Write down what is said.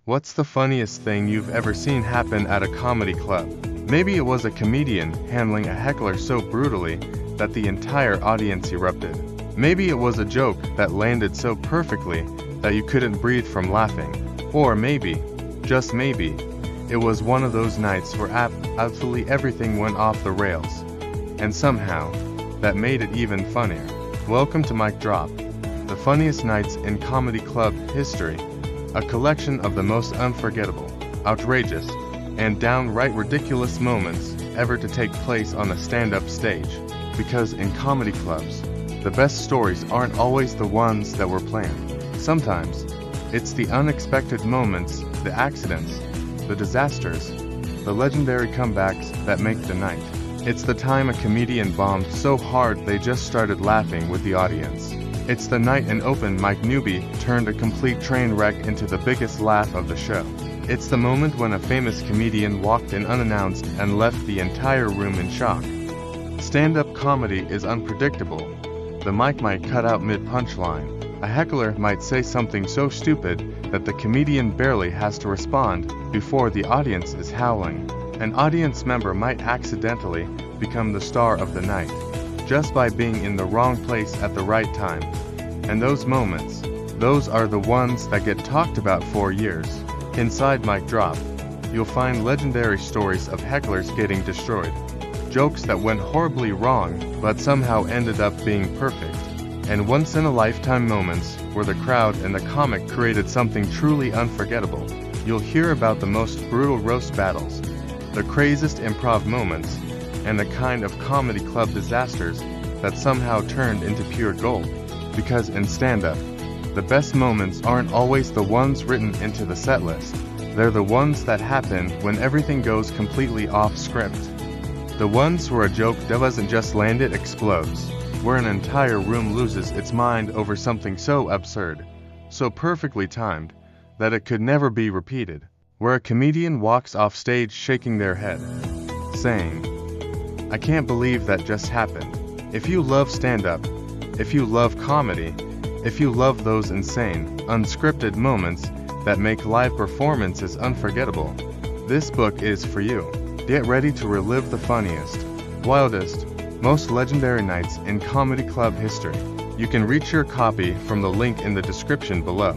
What's the funniest thing you've ever seen happen at a comedy club? Maybe it was a comedian handling a heckler so brutally that the entire audience erupted. Maybe it was a joke that landed so perfectly that you couldn't breathe from laughing. Or maybe, just maybe, it was one of those nights where absolutely everything went off the rails. And somehow, that made it even funnier. Welcome to Mic Drop, the funniest nights in comedy club history. A collection of the most unforgettable, outrageous, and downright ridiculous moments ever to take place on a stand-up stage. Because in comedy clubs, the best stories aren't always the ones that were planned. Sometimes, it's the unexpected moments, the accidents, the disasters, the legendary comebacks that make the night. It's the time a comedian bombed so hard they just started laughing with the audience. It's the night an open mic newbie turned a complete train wreck into the biggest laugh of the show. It's the moment when a famous comedian walked in unannounced and left the entire room in shock. Stand-up comedy is unpredictable. The mic might cut out mid-punchline. A heckler might say something so stupid that the comedian barely has to respond before the audience is howling. An audience member might accidentally become the star of the night, just by being in the wrong place at the right time. And those moments, those are the ones that get talked about for years. Inside Mic Drop, you'll find legendary stories of hecklers getting destroyed, jokes that went horribly wrong but somehow ended up being perfect, and once-in-a-lifetime moments where the crowd and the comic created something truly unforgettable. You'll hear about the most brutal roast battles, the craziest improv moments, and the kind of comedy club disasters that somehow turned into pure gold. Because in stand-up, the best moments aren't always the ones written into the set list. They're the ones that happen when everything goes completely off script. The ones where a joke that doesn't just land, it explodes. Where an entire room loses its mind over something so absurd, so perfectly timed, that it could never be repeated. Where a comedian walks off stage shaking their head, saying, "I can't believe that just happened." If you love stand-up, if you love comedy, if you love those insane, unscripted moments that make live performances unforgettable, this book is for you. Get ready to relive the funniest, wildest, most legendary nights in comedy club history. You can reach your copy from the link in the description below.